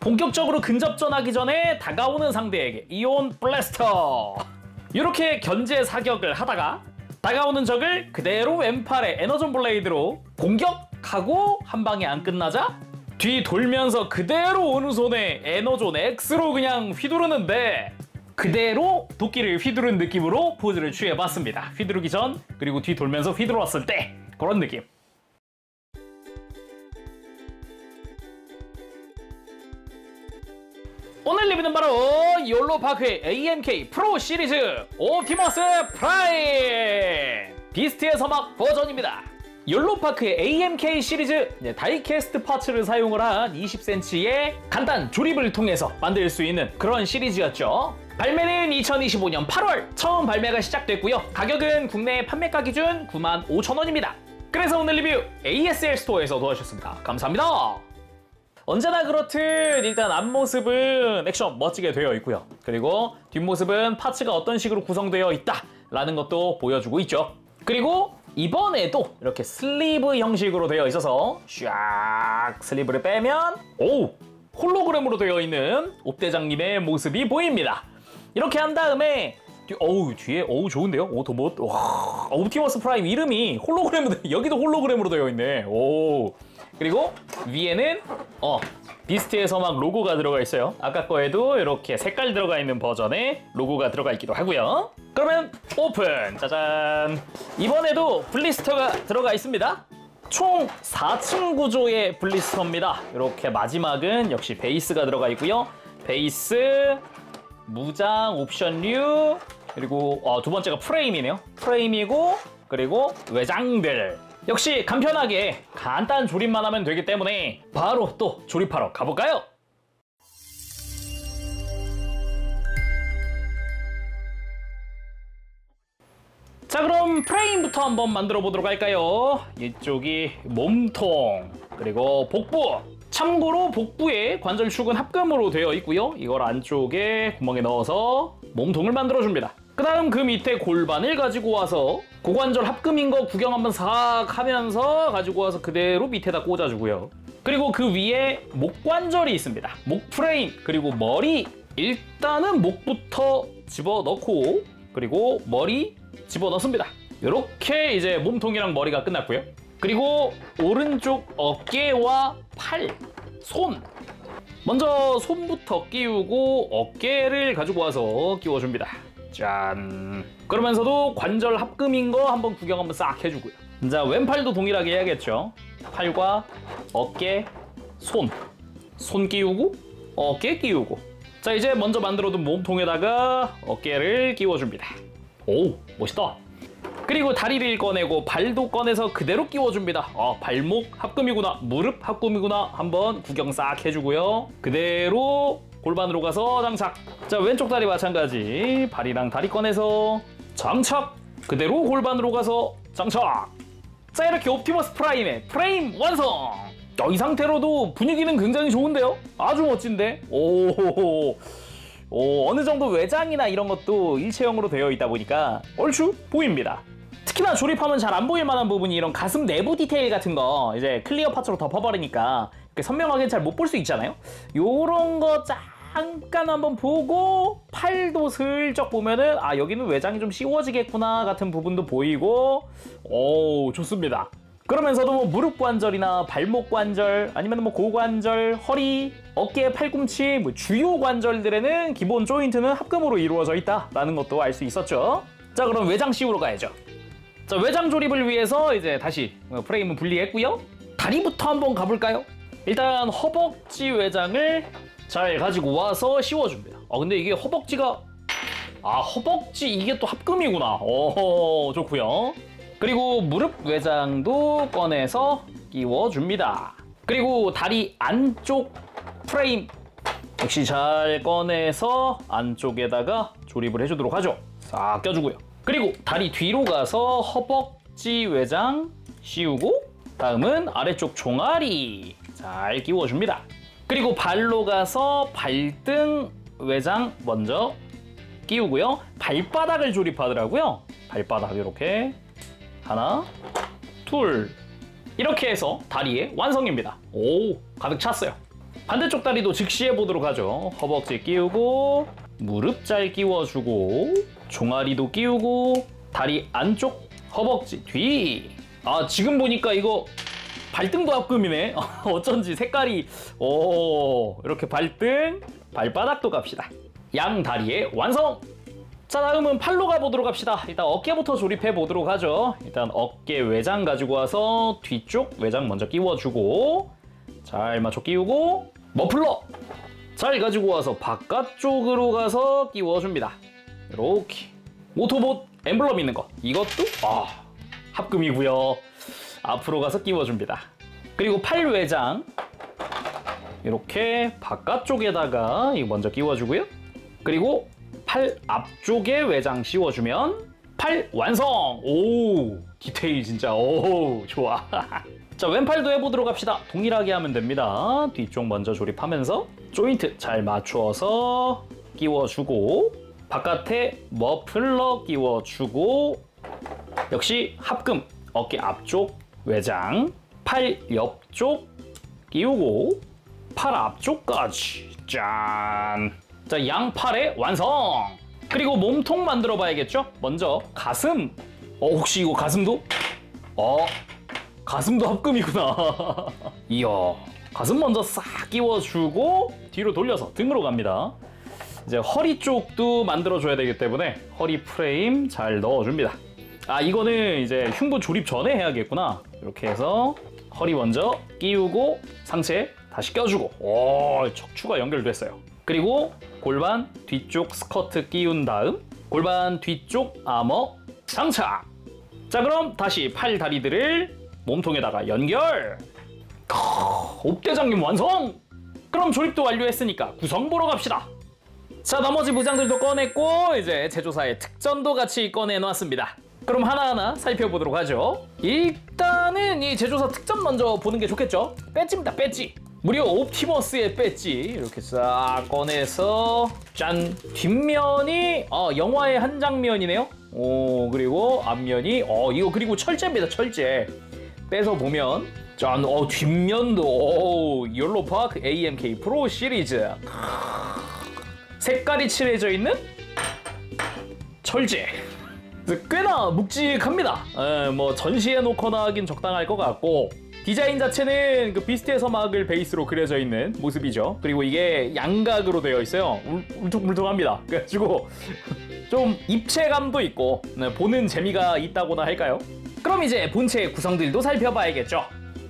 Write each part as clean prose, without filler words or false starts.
본격적으로 근접전하기 전에 다가오는 상대에게 이온 블래스터. 이렇게 견제 사격을 하다가 다가오는 적을 그대로 왼팔에 에너전 블레이드로 공격하고 한 방에 안 끝나자 뒤 돌면서 그대로 오른손에 에너존 X로 그냥 휘두르는데 그대로 도끼를 휘두른 느낌으로 포즈를 취해봤습니다. 휘두르기 전 그리고 뒤 돌면서 휘두르었을 때 그런 느낌. 오늘 리뷰는 바로 욜로파크의 AMK 프로 시리즈 옵티머스 프라임 비스트의 서막 버전입니다. 욜로파크의 AMK 시리즈 다이캐스트 파츠를 사용을 한 20cm의 간단 조립을 통해서 만들 수 있는 그런 시리즈였죠. 발매는 2025년 8월 처음 발매가 시작됐고요. 가격은 국내 판매가 기준 95,000원입니다. 그래서 오늘 리뷰 ASL 스토어에서 도와주셨습니다. 감사합니다. 언제나 그렇듯 일단 앞모습은 액션 멋지게 되어 있고요. 그리고 뒷모습은 파츠가 어떤 식으로 구성되어 있다라는 것도 보여주고 있죠. 그리고 이번에도 이렇게 슬리브 형식으로 되어 있어서 샥 슬리브를 빼면 오! 홀로그램으로 되어 있는 옵대장님의 모습이 보입니다. 이렇게 한 다음에 뒤에 좋은데요? 와, 옵티머스 프라임 이름이 홀로그램으로 여기도 홀로그램으로 되어 있네. 오. 그리고 위에는 비스트의 서막 로고가 들어가 있어요. 아까 거에도 이렇게 색깔 들어가 있는 버전의 로고가 들어가 있기도 하고요. 그러면 오픈! 짜잔! 이번에도 블리스터가 들어가 있습니다. 총 4층 구조의 블리스터입니다. 이렇게 마지막은 역시 베이스가 들어가 있고요. 베이스, 무장, 옵션류, 그리고 두 번째가 프레임이네요. 프레임이고 그리고 외장들. 역시 간편하게 간단 조립만 하면 되기 때문에 바로 또 조립하러 가볼까요? 자, 그럼 프레임부터 한번 만들어 보도록 할까요? 이쪽이 몸통, 그리고 복부. 참고로 복부에 관절축은 합금으로 되어 있고요. 이걸 안쪽에 구멍에 넣어서 몸통을 만들어 줍니다. 그 다음 그 밑에 골반을 가지고 와서 고관절 합금인 거 구경 한번 싹 하면서 가지고 와서 그대로 밑에다 꽂아주고요. 그리고 그 위에 목관절이 있습니다. 목 프레임, 그리고 머리. 일단은 목부터 집어넣고 그리고 머리 집어넣습니다. 이렇게 이제 몸통이랑 머리가 끝났고요. 그리고 오른쪽 어깨와 팔, 손. 먼저 손부터 끼우고 어깨를 가지고 와서 끼워줍니다. 짠. 그러면서도 관절 합금인 거 한번 구경 한번 싹 해주고요. 자, 왼팔도 동일하게 해야겠죠. 팔과 어깨, 손 끼우고 어깨 끼우고. 자, 이제 먼저 만들어둔 몸통에다가 어깨를 끼워줍니다. 오, 멋있다. 그리고 다리를 꺼내고 발도 꺼내서 그대로 끼워줍니다. 발목 합금이구나, 무릎 합금이구나 한번 구경 싹 해주고요. 그대로 골반으로 가서 장착. 자, 왼쪽 다리 마찬가지. 발이랑 다리 꺼내서 장착. 그대로 골반으로 가서 장착. 자, 이렇게 옵티머스 프라임의 프레임 완성! 이 상태로도 분위기는 굉장히 좋은데요? 아주 멋진데? 어느 정도 외장이나 이런 것도 일체형으로 되어 있다 보니까 얼추 보입니다. 특히나 조립하면 잘 안 보일 만한 부분이 이런 가슴 내부 디테일 같은 거 이제 클리어 파츠로 덮어버리니까 이렇게 선명하게 잘 못 볼 수 있잖아요? 요런 거 잠깐 한번 보고 팔도 슬쩍 보면은 여기는 외장이 좀 씌워지겠구나 같은 부분도 보이고 좋습니다. 그러면서도 뭐 무릎 관절이나 발목 관절 아니면 뭐 고관절, 허리, 어깨, 팔꿈치 주요 관절들에는 기본 조인트는 합금으로 이루어져 있다라는 것도 알 수 있었죠. 자, 그럼 외장 씌우러 가야죠. 자, 외장 조립을 위해서 이제 다시 프레임은 분리했고요. 다리부터 한번 가볼까요? 일단 허벅지 외장을 잘 가지고 와서 씌워줍니다. 근데 이게 허벅지가 허벅지 이게 또 합금이구나. 좋고요. 그리고 무릎 외장도 꺼내서 끼워줍니다. 그리고 다리 안쪽 프레임 역시 잘 꺼내서 안쪽에다가 조립을 해주도록 하죠. 싹 껴주고요. 그리고 다리 뒤로 가서 허벅지 외장 씌우고 다음은 아래쪽 종아리 잘 끼워줍니다. 그리고 발로 가서 발등 외장 먼저 끼우고요. 발바닥을 조립하더라고요. 발바닥 이렇게 하나, 둘 이렇게 해서 다리의 완성입니다. 오, 가득 찼어요. 반대쪽 다리도 즉시 해보도록 하죠. 허벅지 끼우고 무릎 잘 끼워주고 종아리도 끼우고 다리 안쪽 허벅지 뒤. 아 지금 보니까 이거 발등도 합금이네. 어쩐지 색깔이 이렇게 발등 발바닥도 갑시다. 양 다리의 완성. 자 다음은 팔로 가보도록 합시다. 일단 어깨부터 조립해 보도록 하죠. 일단 어깨 외장 가지고 와서 뒤쪽 외장 먼저 끼워주고 잘 맞춰 끼우고 머플러 잘 가지고 와서 바깥쪽으로 가서 끼워줍니다. 이렇게 오토봇 엠블럼 있는 거 이것도 합금이고요. 앞으로 가서 끼워줍니다. 그리고 팔 외장 이렇게 바깥쪽에다가 이거 먼저 끼워주고요. 그리고 팔 앞쪽에 외장 씌워주면 팔 완성! 오 디테일 진짜 좋아. 자 왼팔도 해보도록 합시다. 동일하게 하면 됩니다. 뒤쪽 먼저 조립하면서 조인트 잘 맞추어서 끼워주고 바깥에 머플러 끼워주고 역시 합금 어깨 앞쪽 외장 팔 옆쪽 끼우고 팔 앞쪽까지 짠! 자 양팔의 완성! 그리고 몸통 만들어 봐야겠죠? 먼저 가슴 혹시 이거 가슴도? 가슴도 합금이구나. 이야 가슴 먼저 싹 끼워주고 뒤로 돌려서 등으로 갑니다. 이제 허리 쪽도 만들어줘야 되기 때문에 허리 프레임 잘 넣어줍니다. 이거는 이제 흉부 조립 전에 해야겠구나. 이렇게 해서 허리 먼저 끼우고 상체 다시 껴주고 척추가 연결됐어요. 그리고 골반 뒤쪽 스커트 끼운 다음 골반 뒤쪽 아머 장착. 자 그럼 다시 팔 다리들을 몸통에다가 연결. 옵대장님 완성! 그럼 조립도 완료했으니까 구성 보러 갑시다. 자 나머지 무장들도 꺼냈고 이제 제조사의 특전도 같이 꺼내놨습니다. 그럼 하나하나 살펴보도록 하죠. 일단은 이 제조사 특전 먼저 보는 게 좋겠죠. 배지입니다. 배지. 무려 옵티머스의 배지 이렇게 싹 꺼내서 짠. 뒷면이 영화의 한 장면이네요. 그리고 앞면이 이거 그리고 철제입니다. 철제. 빼서 보면 짠. 뒷면도 욜로파크 AMK 프로 시리즈 색깔이 칠해져 있는 철제. 꽤나 묵직합니다. 뭐 전시해 놓거나 하긴 적당할 것 같고 디자인 자체는 그 비스트의 서막을 베이스로 그려져 있는 모습이죠. 그리고 이게 양각으로 되어 있어요. 울퉁불퉁합니다. 그래가지고 좀 입체감도 있고 보는 재미가 있다고나 할까요? 그럼 이제 본체 구성들도 살펴봐야겠죠.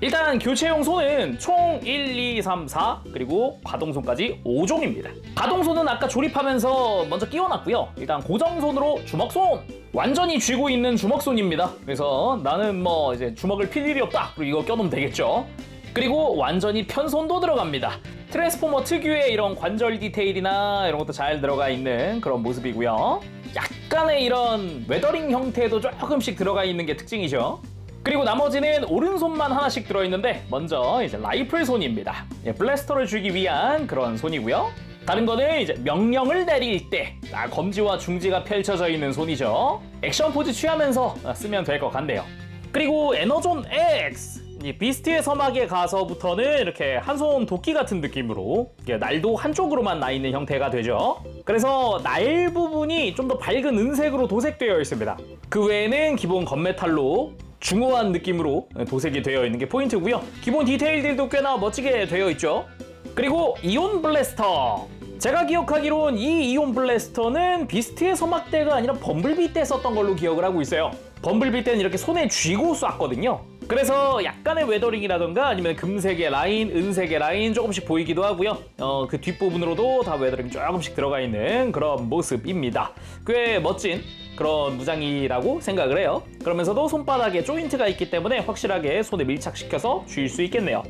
일단 교체용 손은 총 1, 2, 3, 4 그리고 가동손까지 5종입니다. 가동손은 아까 조립하면서 먼저 끼워놨고요. 일단 고정손으로 주먹손! 완전히 쥐고 있는 주먹손입니다. 그래서 나는 뭐 이제 주먹을 필 일이 없다! 그리고 이거 껴놓으면 되겠죠. 그리고 완전히 편손도 들어갑니다. 트랜스포머 특유의 이런 관절 디테일이나 이런 것도 잘 들어가 있는 그런 모습이고요. 약간의 이런 웨더링 형태도 조금씩 들어가 있는 게 특징이죠. 그리고 나머지는 오른손만 하나씩 들어있는데 먼저 이제 라이플 손입니다. 블래스터를 주기 위한 그런 손이고요. 다른 거는 이제 명령을 내릴 때 검지와 중지가 펼쳐져 있는 손이죠. 액션 포즈 취하면서 쓰면 될 것 같네요. 그리고 에너존 X! 이 비스트의 서막에 가서부터는 이렇게 한 손 도끼 같은 느낌으로 날도 한쪽으로만 나 있는 형태가 되죠. 그래서 날 부분이 좀 더 밝은 은색으로 도색되어 있습니다. 그 외에는 기본 건메탈로 중후한 느낌으로 도색이 되어 있는 게 포인트고요. 기본 디테일들도 꽤나 멋지게 되어 있죠. 그리고 이온 블래스터. 제가 기억하기론 이 이온 블래스터는 비스트의 서막 때가 아니라 범블비 때 썼던 걸로 기억을 하고 있어요. 범블비 때는 이렇게 손에 쥐고 쐈거든요. 그래서 약간의 웨더링이라던가 아니면 금색의 라인, 은색의 라인 조금씩 보이기도 하고요. 그 뒷부분으로도 다 웨더링 조금씩 들어가 있는 그런 모습입니다. 꽤 멋진 그런 무장이라고 생각을 해요. 그러면서도 손바닥에 조인트가 있기 때문에 확실하게 손에 밀착시켜서 쥘 수 있겠네요.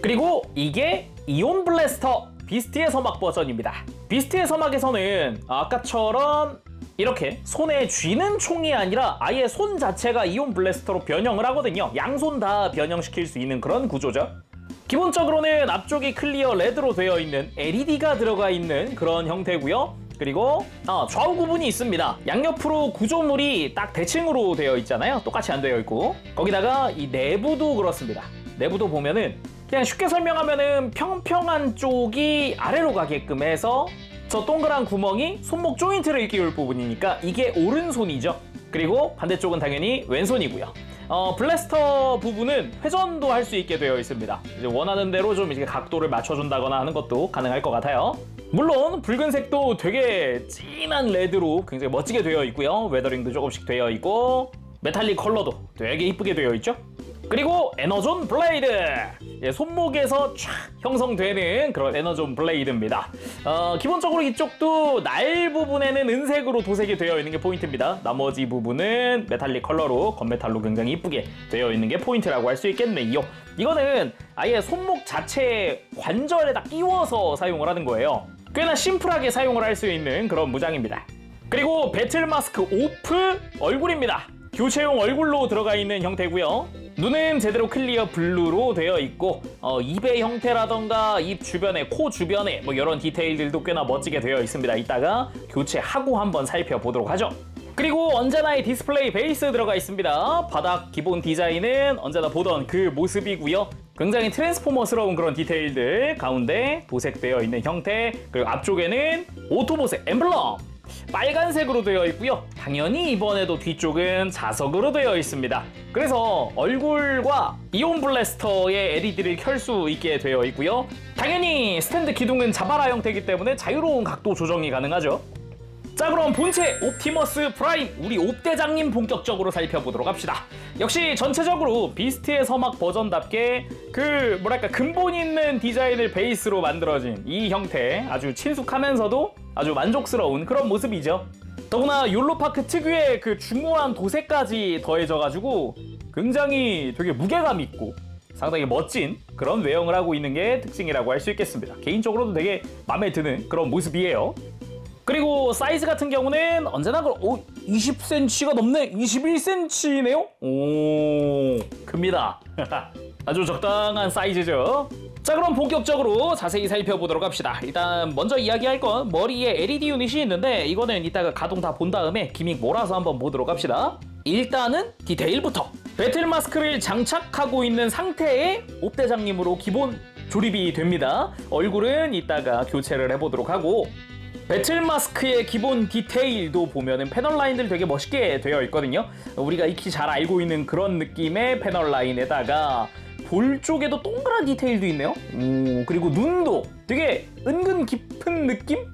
그리고 이게 이온 블래스터 비스트의 서막 버전입니다. 비스트의 서막에서는 아까처럼 이렇게 손에 쥐는 총이 아니라 아예 손 자체가 이온 블래스터로 변형을 하거든요. 양손 다 변형시킬 수 있는 그런 구조죠. 기본적으로는 앞쪽이 클리어 레드로 되어 있는 LED가 들어가 있는 그런 형태고요. 그리고 좌우 구분이 있습니다. 양옆으로 구조물이 딱 대칭으로 되어 있잖아요. 똑같이 안 되어 있고 거기다가 이 내부도 그렇습니다. 내부도 보면은 그냥 쉽게 설명하면은 평평한 쪽이 아래로 가게끔 해서 저 동그란 구멍이 손목 조인트를 끼울 부분이니까 이게 오른손이죠. 그리고 반대쪽은 당연히 왼손이고요. 블래스터 부분은 회전도 할 수 있게 되어 있습니다. 이제 원하는 대로 좀 이제 각도를 맞춰준다거나 하는 것도 가능할 것 같아요. 물론 붉은색도 되게 진한 레드로 굉장히 멋지게 되어 있고요. 웨더링도 조금씩 되어 있고 메탈릭 컬러도 되게 이쁘게 되어 있죠. 그리고 에너존 블레이드! 예, 손목에서 촥 형성되는 그런 에너존 블레이드입니다. 기본적으로 이쪽도 날 부분에는 은색으로 도색이 되어 있는 게 포인트입니다. 나머지 부분은 메탈릭 컬러로 건메탈로 굉장히 이쁘게 되어 있는 게 포인트라고 할 수 있겠네요. 이거는 아예 손목 자체 관절에다 끼워서 사용을 하는 거예요. 꽤나 심플하게 사용을 할 수 있는 그런 무장입니다. 그리고 배틀 마스크 오프 얼굴입니다. 교체용 얼굴로 들어가 있는 형태고요. 눈은 제대로 클리어 블루로 되어 있고 입의 형태라던가 입 주변에, 코 주변에 뭐 이런 디테일들도 꽤나 멋지게 되어 있습니다. 이따가 교체하고 한번 살펴보도록 하죠. 그리고 언제나의 디스플레이 베이스 들어가 있습니다. 바닥 기본 디자인은 언제나 보던 그 모습이고요. 굉장히 트랜스포머스러운 그런 디테일들, 가운데 도색되어 있는 형태, 그리고 앞쪽에는 오토보색 엠블럼 빨간색으로 되어 있고요. 당연히 이번에도 뒤쪽은 자석으로 되어 있습니다. 그래서 얼굴과 이온 블래스터의 LED를 켤 수 있게 되어 있고요. 당연히 스탠드 기둥은 자바라 형태이기 때문에 자유로운 각도 조정이 가능하죠. 자, 그럼 본체 옵티머스 프라임, 우리 옵대장님 본격적으로 살펴보도록 합시다. 역시 전체적으로 비스트의 서막 버전답게 그 뭐랄까 근본 있는 디자인을 베이스로 만들어진 이 형태, 아주 친숙하면서도 아주 만족스러운 그런 모습이죠. 더구나 욜로파크 특유의 그 중후한 도색까지 더해져가지고 굉장히 되게 무게감 있고 상당히 멋진 그런 외형을 하고 있는 게 특징이라고 할 수 있겠습니다. 개인적으로도 되게 마음에 드는 그런 모습이에요. 그리고 사이즈 같은 경우는 언제나 20cm가 넘네. 21cm네요. 오, 큽니다. 아주 적당한 사이즈죠. 자, 그럼 본격적으로 자세히 살펴보도록 합시다. 일단 먼저 이야기할 건 머리에 LED 유닛이 있는데 이거는 이따가 가동 다 본 다음에 기믹 몰아서 한번 보도록 합시다. 일단은 디테일부터. 배틀 마스크를 장착하고 있는 상태의 옵대장님으로 기본 조립이 됩니다. 얼굴은 이따가 교체를 해보도록 하고, 배틀 마스크의 기본 디테일도 보면은 패널 라인들 되게 멋있게 되어 있거든요. 우리가 익히 잘 알고 있는 그런 느낌의 패널 라인에다가 볼 쪽에도 동그란 디테일도 있네요. 그리고 눈도 되게 은근 깊은 느낌?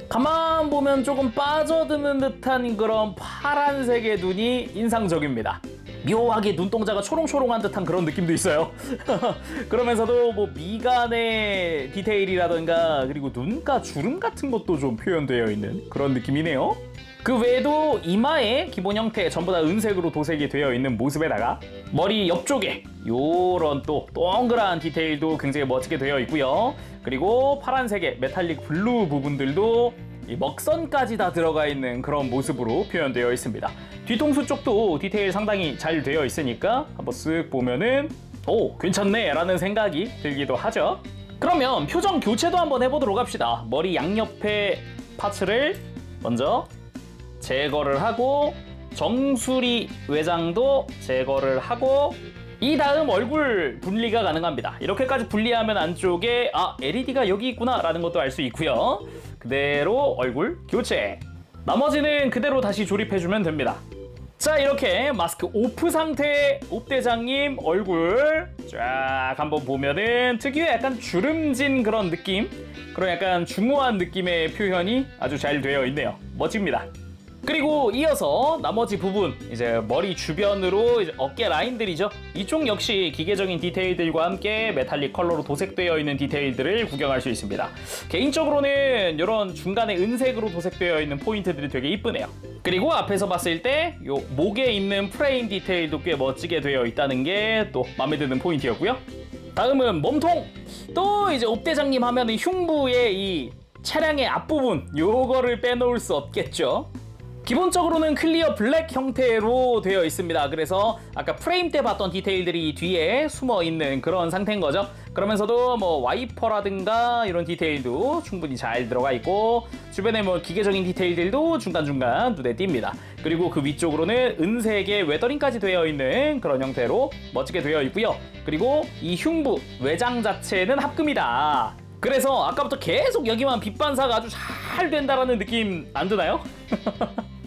가만 보면 조금 빠져드는 듯한 그런 파란색의 눈이 인상적입니다. 묘하게 눈동자가 초롱초롱한 듯한 그런 느낌도 있어요. 그러면서도 뭐 미간의 디테일이라던가 그리고 눈가 주름 같은 것도 좀 표현되어 있는 그런 느낌이네요. 그 외에도 이마의 기본 형태 전부 다 은색으로 도색이 되어 있는 모습에다가 머리 옆쪽에 요런 또 동그란 디테일도 굉장히 멋지게 되어 있고요. 그리고 파란색의 메탈릭 블루 부분들도 이 먹선까지 다 들어가 있는 그런 모습으로 표현되어 있습니다. 뒤통수 쪽도 디테일 상당히 잘 되어 있으니까 한번 쓱 보면은 오, 괜찮네 라는 생각이 들기도 하죠. 그러면 표정 교체도 한번 해보도록 합시다. 머리 양옆에 파츠를 먼저 제거를 하고 정수리 외장도 제거를 하고 이 다음 얼굴 분리가 가능합니다. 이렇게까지 분리하면 안쪽에 LED가 여기 있구나 라는 것도 알 수 있고요. 그대로 얼굴 교체. 나머지는 그대로 다시 조립해주면 됩니다. 자, 이렇게 마스크 오프 상태의 옵대장님 얼굴 쫙 한번 보면은 특유의 약간 주름진 그런 느낌, 그런 약간 중후한 느낌의 표현이 아주 잘 되어 있네요. 멋집니다. 그리고 이어서 나머지 부분, 이제 머리 주변으로 이제 어깨 라인들이죠. 이쪽 역시 기계적인 디테일들과 함께 메탈릭 컬러로 도색되어 있는 디테일들을 구경할 수 있습니다. 개인적으로는 이런 중간에 은색으로 도색되어 있는 포인트들이 되게 이쁘네요. 그리고 앞에서 봤을 때 요 목에 있는 프레임 디테일도 꽤 멋지게 되어 있다는 게 또 마음에 드는 포인트였고요. 다음은 몸통. 또 이제 옵대장님 하면은 흉부의 이 차량의 앞부분, 요거를 빼놓을 수 없겠죠. 기본적으로는 클리어 블랙 형태로 되어 있습니다. 그래서 아까 프레임 때 봤던 디테일들이 뒤에 숨어 있는 그런 상태인 거죠. 그러면서도 뭐 와이퍼라든가 이런 디테일도 충분히 잘 들어가 있고 주변에 뭐 기계적인 디테일들도 중간중간 눈에 띕니다. 그리고 그 위쪽으로는 은색의 웨더링까지 되어 있는 그런 형태로 멋지게 되어 있고요. 그리고 이 흉부 외장 자체는 합금이다. 그래서 아까부터 계속 여기만 빛 반사가 아주 잘 된다라는 느낌 안 드나요?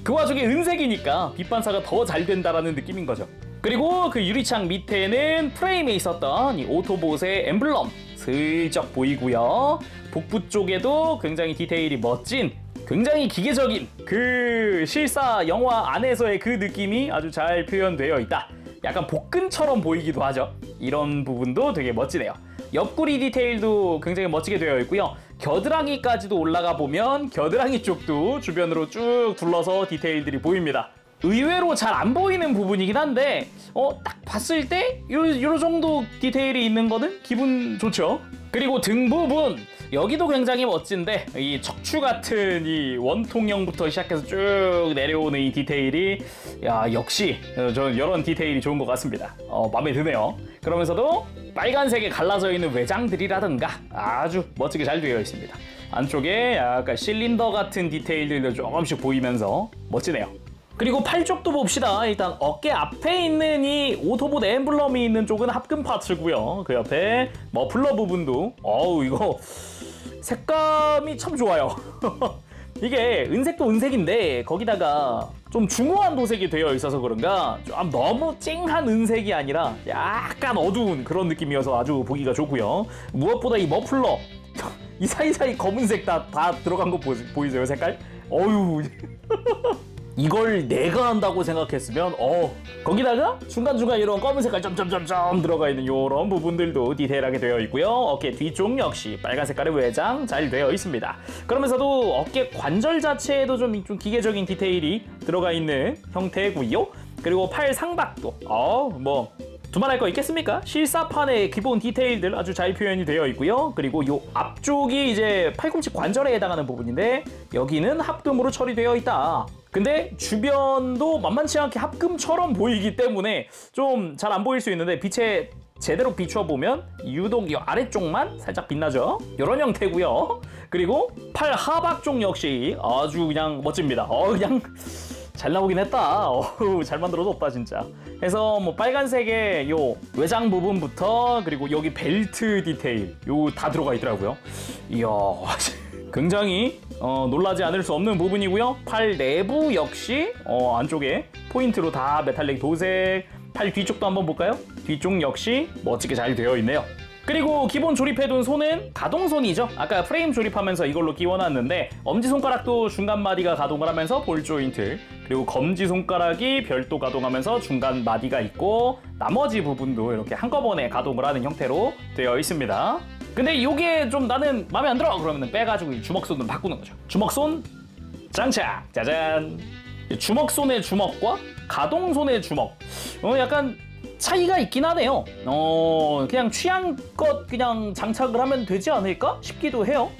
그 와중에 은색이니까 빛 반사가 더 잘 된다라는 느낌인 거죠. 그리고 그 유리창 밑에는 프레임에 있었던 이 오토봇의 엠블럼 슬쩍 보이고요. 복부 쪽에도 굉장히 디테일이 멋진, 굉장히 기계적인 그 실사 영화 안에서의 그 느낌이 아주 잘 표현되어 있다. 약간 복근처럼 보이기도 하죠. 이런 부분도 되게 멋지네요. 옆구리 디테일도 굉장히 멋지게 되어 있고요. 겨드랑이까지도 올라가 보면 겨드랑이 쪽도 주변으로 쭉 둘러서 디테일들이 보입니다. 의외로 잘 안 보이는 부분이긴 한데 딱 봤을 때 요 정도 디테일이 있는 거는 기분 좋죠. 그리고 등 부분 여기도 굉장히 멋진데 이 척추 같은 이 원통형부터 시작해서 쭉 내려오는 이 디테일이 역시 저는 이런 디테일이 좋은 것 같습니다. 마음에 드네요. 그러면서도 빨간색에 갈라져 있는 외장들이라든가 아주 멋지게 잘 되어 있습니다. 안쪽에 약간 실린더 같은 디테일들도 조금씩 보이면서 멋지네요. 그리고 팔 쪽도 봅시다. 일단 어깨 앞에 있는 이 오토봇 엠블럼이 있는 쪽은 합금 파츠고요. 그 옆에 머플러 부분도 이거 색감이 참 좋아요. 이게 은색도 은색인데 거기다가 좀 중후한 도색이 되어 있어서 그런가 좀 너무 쨍한 은색이 아니라 약간 어두운 그런 느낌이어서 아주 보기가 좋고요. 무엇보다 이 머플러 이 사이사이 검은색 다 들어간 거 보이세요? 색깔? 어휴 이걸 내가 한다고 생각했으면 거기다가 중간중간 이런 검은 색깔 점점점점 들어가 있는 이런 부분들도 디테일하게 되어 있고요. 어깨 뒤쪽 역시 빨간 색깔의 외장 잘 되어 있습니다. 그러면서도 어깨 관절 자체에도 좀 기계적인 디테일이 들어가 있는 형태고요. 그리고 팔 상박도 뭐 두말할 거 있겠습니까? 실사판의 기본 디테일들 아주 잘 표현이 되어 있고요. 그리고 이 앞쪽이 이제 팔꿈치 관절에 해당하는 부분인데 여기는 합금으로 처리되어 있다. 근데 주변도 만만치 않게 합금처럼 보이기 때문에 좀 잘 안 보일 수 있는데 빛에 제대로 비춰보면 유독 이 아래쪽만 살짝 빛나죠. 이런 형태고요. 그리고 팔 하박 쪽 역시 아주 그냥 멋집니다. 그냥 잘 나오긴 했다. 잘 만들어뒀다 진짜. 해서 뭐 빨간색의 요 외장 부분부터 그리고 여기 벨트 디테일 요 다 들어가 있더라고요. 이야 굉장히 놀라지 않을 수 없는 부분이고요. 팔 내부 역시 안쪽에 포인트로 다 메탈릭 도색. 팔 뒤쪽도 한번 볼까요? 뒤쪽 역시 멋지게 잘 되어 있네요. 그리고 기본 조립해둔 손은 가동손이죠. 아까 프레임 조립하면서 이걸로 끼워놨는데 엄지손가락도 중간 마디가 가동을 하면서 볼 조인트, 그리고 검지손가락이 별도 가동하면서 중간 마디가 있고 나머지 부분도 이렇게 한꺼번에 가동을 하는 형태로 되어 있습니다. 근데 이게 좀 나는 마음에 안 들어 그러면 빼가지고 이 주먹손은 바꾸는 거죠. 주먹손 장착! 짜잔! 주먹손의 주먹과 가동손의 주먹 약간 차이가 있긴 하네요. 그냥 취향껏 그냥 장착을 하면 되지 않을까 싶기도 해요.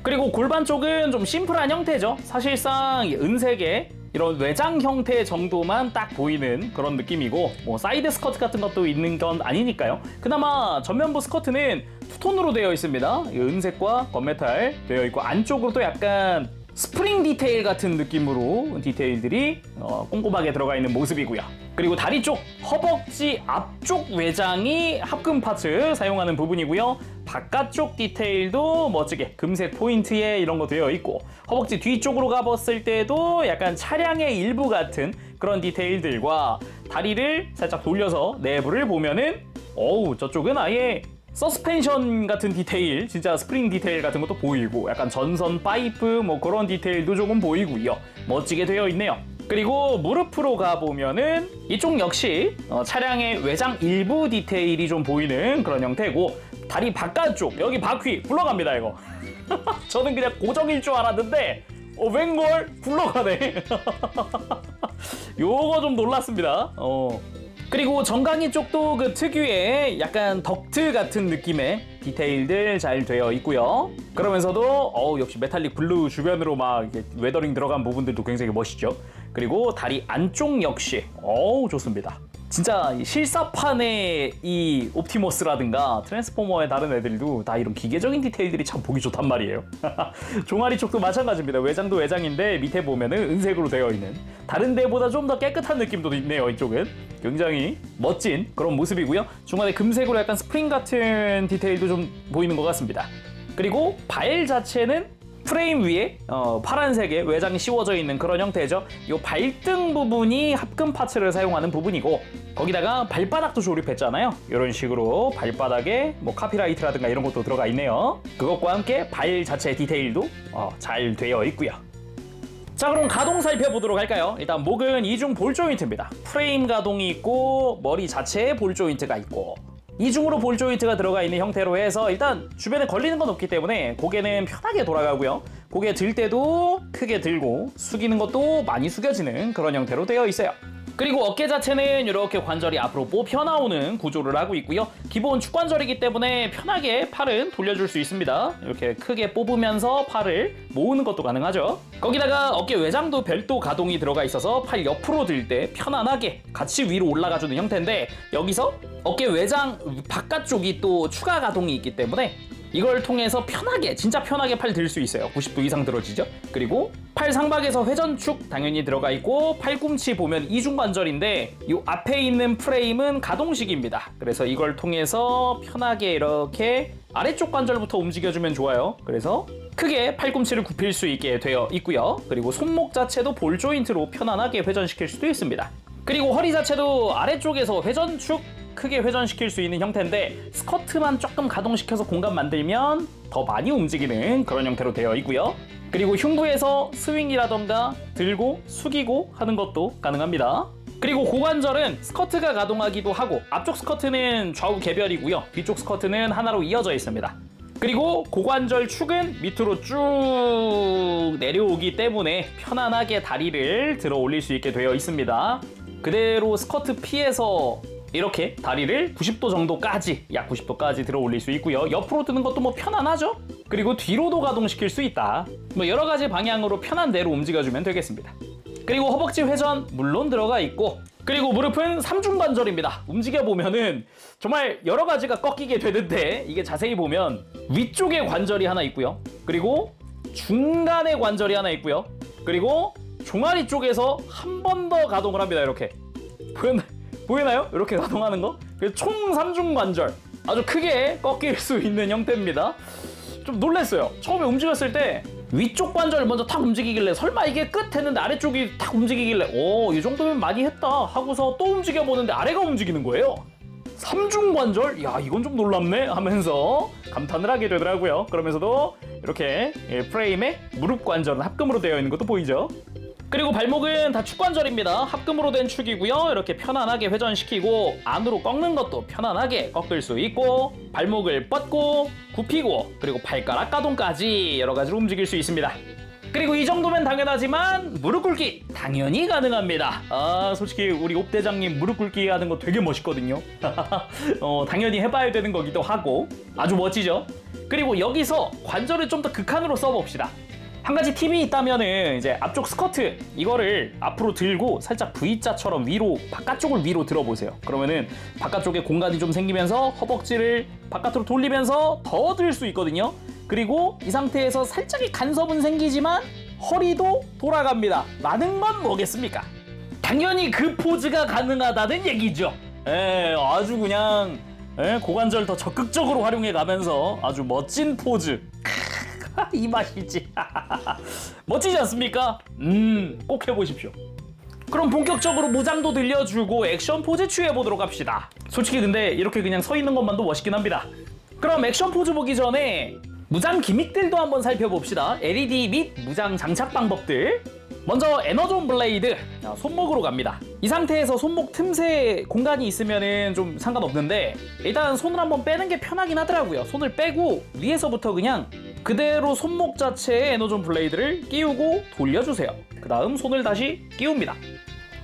그리고 골반 쪽은 좀 심플한 형태죠. 사실상 은색의 이런 외장 형태 정도만 딱 보이는 그런 느낌이고 뭐 사이드 스커트 같은 것도 있는 건 아니니까요. 그나마 전면부 스커트는 투톤으로 되어 있습니다. 은색과 건메탈 되어 있고 안쪽으로도 약간 스프링 디테일 같은 느낌으로 디테일들이 꼼꼼하게 들어가 있는 모습이고요. 그리고 다리 쪽 허벅지 앞쪽 외장이 합금 파츠 사용하는 부분이고요. 바깥쪽 디테일도 멋지게 금색 포인트에 이런 거 되어 있고 허벅지 뒤쪽으로 가봤을 때도 약간 차량의 일부 같은 그런 디테일들과 다리를 살짝 돌려서 내부를 보면은 저쪽은 아예 서스펜션 같은 디테일, 진짜 스프링 디테일 같은 것도 보이고 약간 전선 파이프 뭐 그런 디테일도 조금 보이고요. 멋지게 되어 있네요. 그리고 무릎으로 가보면은 이쪽 역시 차량의 외장 일부 디테일이 좀 보이는 그런 형태고 다리 바깥쪽 여기 바퀴 굴러갑니다 이거. 저는 그냥 고정일 줄 알았는데 웬걸 굴러가네. 요거 좀 놀랐습니다. 그리고 정강이 쪽도 그 특유의 약간 덕트 같은 느낌의 디테일들 잘 되어 있고요. 그러면서도 역시 메탈릭 블루 주변으로 막 이렇게 웨더링 들어간 부분들도 굉장히 멋있죠. 그리고 다리 안쪽 역시 좋습니다. 진짜 실사판의 이 옵티머스라든가 트랜스포머의 다른 애들도 다 이런 기계적인 디테일들이 참 보기 좋단 말이에요. 종아리 쪽도 마찬가지입니다. 외장도 외장인데 밑에 보면은 은색으로 되어 있는, 다른 데보다 좀 더 깨끗한 느낌도 있네요. 이쪽은 굉장히 멋진 그런 모습이고요. 중간에 금색으로 약간 스프링 같은 디테일도 좀 보이는 것 같습니다. 그리고 발 자체는 프레임 위에 파란색의 외장이 씌워져 있는 그런 형태죠. 이 발등 부분이 합금 파츠를 사용하는 부분이고, 거기다가 발바닥도 조립했잖아요. 이런 식으로 발바닥에 뭐 카피라이트라든가 이런 것도 들어가 있네요. 그것과 함께 발 자체 디테일도 잘 되어 있고요. 자, 그럼 가동 살펴보도록 할까요? 일단 목은 이중 볼 조인트입니다. 프레임 가동이 있고 머리 자체에 볼 조인트가 있고, 이중으로 볼 조인트가 들어가 있는 형태로 해서 일단 주변에 걸리는 건 없기 때문에 고개는 편하게 돌아가고요. 고개 들 때도 크게 들고 숙이는 것도 많이 숙여지는 그런 형태로 되어 있어요. 그리고 어깨 자체는 이렇게 관절이 앞으로 뽑혀 나오는 구조를 하고 있고요. 기본 축관절이기 때문에 편하게 팔은 돌려줄 수 있습니다. 이렇게 크게 뽑으면서 팔을 모으는 것도 가능하죠. 거기다가 어깨 외장도 별도 가동이 들어가 있어서 팔 옆으로 들 때 편안하게 같이 위로 올라가주는 형태인데, 여기서 어깨 외장 바깥쪽이 또 추가 가동이 있기 때문에 이걸 통해서 편하게, 진짜 편하게 팔 들 수 있어요. 90도 이상 들어지죠. 그리고 팔 상박에서 회전축 당연히 들어가 있고, 팔꿈치 보면 이중관절인데 이 앞에 있는 프레임은 가동식입니다. 그래서 이걸 통해서 편하게 이렇게 아래쪽 관절부터 움직여주면 좋아요. 그래서 크게 팔꿈치를 굽힐 수 있게 되어 있고요. 그리고 손목 자체도 볼 조인트로 편안하게 회전시킬 수도 있습니다. 그리고 허리 자체도 아래쪽에서 회전축 크게 회전시킬 수 있는 형태인데, 스커트만 조금 가동시켜서 공간 만들면 더 많이 움직이는 그런 형태로 되어 있고요. 그리고 흉부에서 스윙이라던가 들고 숙이고 하는 것도 가능합니다. 그리고 고관절은 스커트가 가동하기도 하고, 앞쪽 스커트는 좌우 개별이고요. 뒤쪽 스커트는 하나로 이어져 있습니다. 그리고 고관절 축은 밑으로 쭉 내려오기 때문에 편안하게 다리를 들어 올릴 수 있게 되어 있습니다. 그대로 스커트 피해서 이렇게 다리를 90도 정도까지, 약 90도까지 들어 올릴 수 있고요. 옆으로 드는 것도 뭐 편안하죠? 그리고 뒤로도 가동시킬 수 있다. 뭐 여러 가지 방향으로 편한 대로 움직여주면 되겠습니다. 그리고 허벅지 회전 물론 들어가 있고, 그리고 무릎은 삼중관절입니다. 움직여보면은 정말 여러 가지가 꺾이게 되는데, 이게 자세히 보면 위쪽에 관절이 하나 있고요. 그리고 중간에 관절이 하나 있고요. 그리고 종아리 쪽에서 한 번 더 가동을 합니다. 이렇게. 보이나요? 이렇게 가동하는 거? 그래서 총 3중관절. 아주 크게 꺾일 수 있는 형태입니다. 좀 놀랐어요. 처음에 움직였을 때 위쪽 관절 먼저 탁 움직이길래 설마 이게 끝 했는데 아래쪽이 탁 움직이길래 이 정도면 많이 했다 하고서 또 움직여보는데 아래가 움직이는 거예요. 3중관절? 야, 이건 좀 놀랍네 하면서 감탄을 하게 되더라고요. 그러면서도 이렇게 프레임에 무릎 관절은 합금으로 되어 있는 것도 보이죠. 그리고 발목은 다 축관절입니다. 합금으로 된 축이고요. 이렇게 편안하게 회전시키고 안으로 꺾는 것도 편안하게 꺾을 수 있고, 발목을 뻗고 굽히고, 그리고 발가락 가동까지 여러 가지로 움직일 수 있습니다. 그리고 이 정도면 당연하지만 무릎 꿇기 당연히 가능합니다. 솔직히 우리 옵대장님 무릎 꿇기 하는 거 되게 멋있거든요. 당연히 해봐야 되는 거기도 하고 아주 멋지죠. 그리고 여기서 관절을 좀 더 극한으로 써봅시다. 한 가지 팁이 있다면은 이제 앞쪽 스커트 이거를 앞으로 들고 살짝 V자처럼 위로, 바깥쪽을 위로 들어보세요. 그러면은 바깥쪽에 공간이 좀 생기면서 허벅지를 바깥으로 돌리면서 더 들 수 있거든요. 그리고 이 상태에서 살짝의 간섭은 생기지만 허리도 돌아갑니다. 라는 건 뭐겠습니까? 당연히 그 포즈가 가능하다는 얘기죠. 아주 그냥 고관절 더 적극적으로 활용해 가면서 아주 멋진 포즈. 이 맛이지. 멋지지 않습니까? 꼭 해보십시오. 그럼 본격적으로 무장도 들려주고 액션 포즈 취해보도록 합시다. 솔직히 근데 이렇게 그냥 서 있는 것만도 멋있긴 합니다. 그럼 액션 포즈 보기 전에 무장 기믹들도 한번 살펴봅시다. LED 및 무장 장착 방법들. 먼저 에너존 블레이드, 손목으로 갑니다. 이 상태에서 손목 틈새 공간이 있으면 좀 상관없는데, 일단 손을 한번 빼는 게 편하긴 하더라고요. 손을 빼고 위에서부터 그냥 그대로 손목 자체에 에너존 블레이드를 끼우고 돌려주세요. 그 다음 손을 다시 끼웁니다.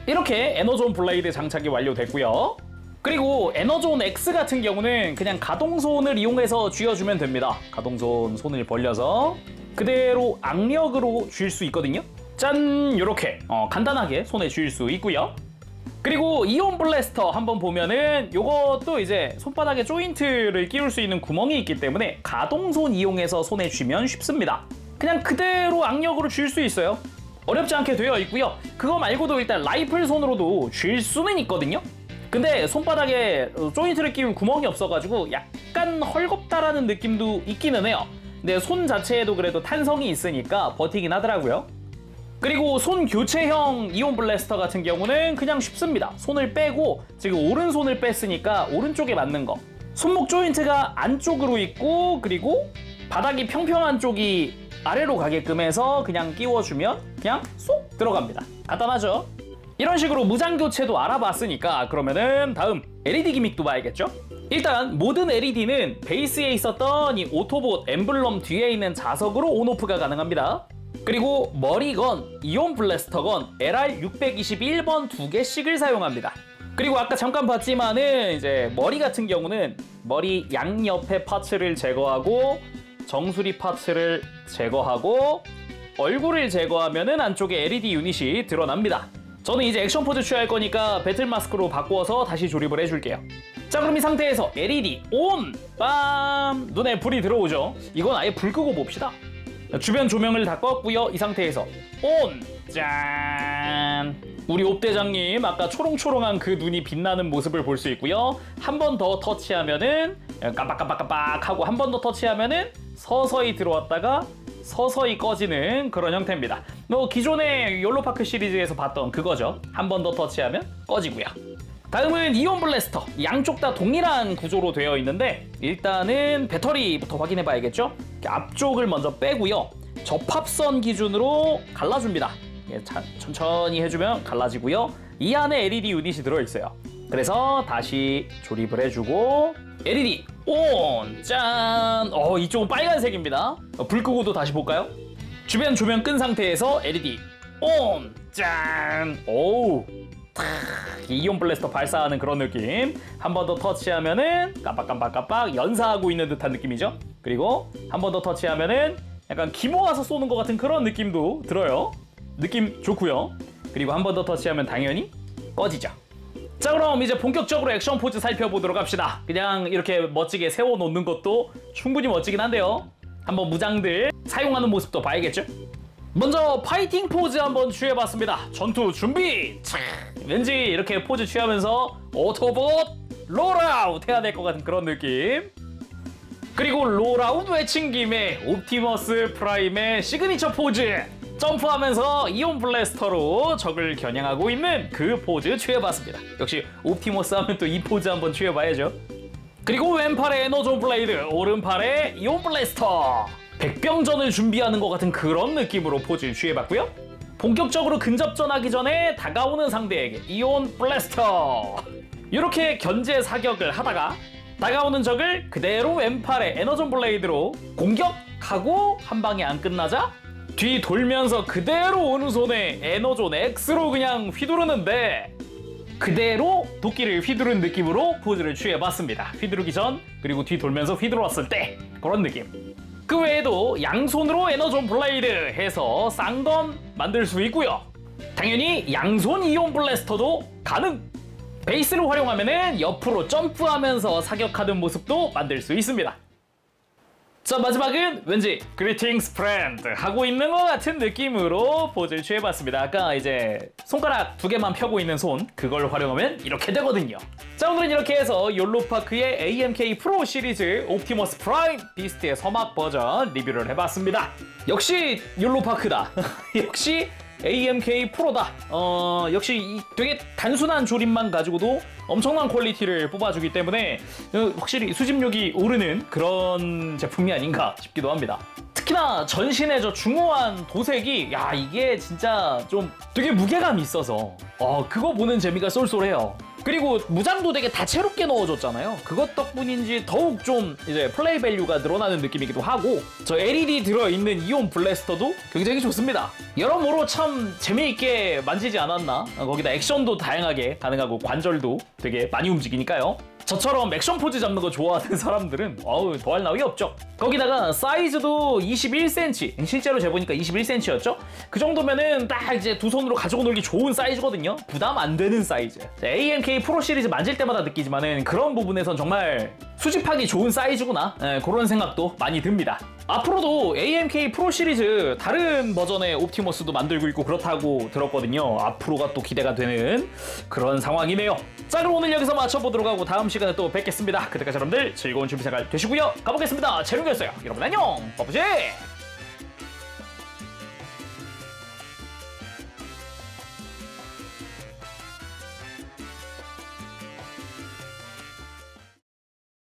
이렇게 에너존 블레이드 장착이 완료됐고요. 그리고 에너존 X 같은 경우는 그냥 가동손을 이용해서 쥐어주면 됩니다. 가동손 손을 벌려서 그대로 악력으로 쥘 수 있거든요. 짠! 이렇게 간단하게 손에 쥘 수 있고요. 그리고 이온 블래스터 한번 보면은 요것도 이제 손바닥에 조인트를 끼울 수 있는 구멍이 있기 때문에 가동손 이용해서 손에 쥐면 쉽습니다. 그냥 그대로 악력으로 쥘 수 있어요. 어렵지 않게 되어 있고요. 그거 말고도 일단 라이플 손으로도 쥘 수는 있거든요. 근데 손바닥에 조인트를 끼울 구멍이 없어가지고 약간 헐겁다라는 느낌도 있기는 해요. 근데 손 자체에도 그래도 탄성이 있으니까 버티긴 하더라고요. 그리고 손 교체형 이온 블래스터 같은 경우는 그냥 쉽습니다. 손을 빼고 지금 오른손을 뺐으니까 오른쪽에 맞는 거. 손목 조인트가 안쪽으로 있고 그리고 바닥이 평평한 쪽이 아래로 가게끔 해서 그냥 끼워주면 그냥 쏙 들어갑니다. 간단하죠? 이런 식으로 무장 교체도 알아봤으니까 그러면은 다음 LED 기믹도 봐야겠죠? 일단 모든 LED는 베이스에 있었던 이 오토봇 엠블럼 뒤에 있는 자석으로 온오프가 가능합니다. 그리고 머리건, 이온 블래스터건, LR621번 두 개씩을 사용합니다. 그리고 아까 잠깐 봤지만은 이제 머리 같은 경우는 머리 양옆에 파츠를 제거하고 정수리 파츠를 제거하고 얼굴을 제거하면은 안쪽에 LED 유닛이 드러납니다. 저는 이제 액션 포즈 취할 거니까 배틀 마스크로 바꾸어서 다시 조립을 해줄게요. 자, 그럼 이 상태에서 LED 온! 빰! 눈에 불이 들어오죠? 이건 아예 불 끄고 봅시다. 주변 조명을 다 껐고요. 이 상태에서 온! 짠! 우리 옵대장님 아까 초롱초롱한 그 눈이 빛나는 모습을 볼 수 있고요. 한 번 더 터치하면은 깜빡깜빡깜빡 하고 한 번 더 터치하면은 서서히 들어왔다가 서서히 꺼지는 그런 형태입니다. 뭐 기존의 욜로파크 시리즈에서 봤던 그거죠. 한 번 더 터치하면 꺼지고요. 다음은 이온 블래스터. 양쪽 다 동일한 구조로 되어 있는데 일단은 배터리부터 확인해 봐야겠죠? 앞쪽을 먼저 빼고요. 접합선 기준으로 갈라줍니다. 천천히 해주면 갈라지고요. 이 안에 LED 유닛이 들어있어요. 그래서 다시 조립을 해주고 LED 온! 짠! 이쪽은 빨간색입니다. 불 끄고도 다시 볼까요? 주변 조명 끈 상태에서 LED 온! 짠! 오우! 이온 블래스터 발사하는 그런 느낌. 한 번 더 터치하면은 깜빡깜빡깜빡 연사하고 있는 듯한 느낌이죠. 그리고 한 번 더 터치하면은 약간 기모 와서 쏘는 것 같은 그런 느낌도 들어요. 느낌 좋고요. 그리고 한 번 더 터치하면 당연히 꺼지죠. 자, 그럼 이제 본격적으로 액션 포즈 살펴보도록 합시다. 그냥 이렇게 멋지게 세워놓는 것도 충분히 멋지긴 한데요. 한번 무장들 사용하는 모습도 봐야겠죠? 먼저 파이팅 포즈 한번 취해봤습니다. 전투 준비! 왠지 이렇게 포즈 취하면서 오토봇 롤아웃 해야 될 것 같은 그런 느낌. 그리고 롤아웃 외친 김에 옵티머스 프라임의 시그니처 포즈! 점프하면서 이온 블래스터로 적을 겨냥하고 있는 그 포즈 취해봤습니다. 역시 옵티머스 하면 또 이 포즈 한번 취해봐야죠. 그리고 왼팔에 에너존 블레이드, 오른팔에 이온 블래스터! 백병전을 준비하는 것 같은 그런 느낌으로 포즈 취해봤고요. 본격적으로 근접전하기 전에 다가오는 상대에게 이온 블래스터! 이렇게 견제 사격을 하다가 다가오는 적을 그대로 왼팔에 에너존 블레이드로 공격하고 한 방에 안 끝나자 뒤 돌면서 그대로 오른손에 에너존 X로 그냥 휘두르는데 그대로 도끼를 휘두른 느낌으로 포즈를 취해봤습니다. 휘두르기 전 그리고 뒤 돌면서 휘두르었을 때 그런 느낌. 그 외에도 양손으로 에너존 블레이드 해서 쌍검 만들 수 있고요. 당연히 양손 이온 블래스터도 가능! 베이스를 활용하면 옆으로 점프하면서 사격하는 모습도 만들 수 있습니다. 자, 마지막은 왠지 그리팅스 프렌드 하고 있는 것 같은 느낌으로 포즈를 취해봤습니다. 아까 이제 손가락 두 개만 펴고 있는 손 그걸 활용하면 이렇게 되거든요. 자, 오늘은 이렇게 해서 욜로파크의 AMK 프로 시리즈 옵티머스 프라임 비스트의 서막 버전 리뷰를 해봤습니다. 역시 욜로파크다. 역시 AMK 프로다. 역시 되게 단순한 조립만 가지고도 엄청난 퀄리티를 뽑아주기 때문에 확실히 수집력이 오르는 그런 제품이 아닌가 싶기도 합니다. 특히나 전신의 저 중후한 도색이 이게 진짜 좀 되게 무게감이 있어서 그거 보는 재미가 쏠쏠해요. 그리고 무장도 되게 다채롭게 넣어줬잖아요. 그것 덕분인지 더욱 좀 이제 플레이 밸류가 늘어나는 느낌이기도 하고 저 LED 들어있는 이온 블래스터도 굉장히 좋습니다. 여러모로 참 재미있게 만지지 않았나? 거기다 액션도 다양하게 가능하고 관절도 되게 많이 움직이니까요. 저처럼 액션 포즈 잡는 거 좋아하는 사람들은 어우 더할 나위 없죠. 거기다가 사이즈도 21cm, 실제로 재보니까 21cm였죠? 그 정도면은 딱 이제 두 손으로 가지고 놀기 좋은 사이즈거든요. 부담 안 되는 사이즈. AMK 프로 시리즈 만질 때마다 느끼지만은 그런 부분에선 정말 수집하기 좋은 사이즈구나, 그런 생각도 많이 듭니다. 앞으로도 AMK 프로 시리즈 다른 버전의 옵티머스도 만들고 있고 그렇다고 들었거든요. 앞으로가 또 기대가 되는 그런 상황이네요. 자, 그럼 오늘 여기서 마쳐보도록 하고 다음 시간에 또 뵙겠습니다. 그때까지 여러분들 즐거운 준비 생활 되시고요. 가보겠습니다. 재룡이었어요. 여러분 안녕. 버브지.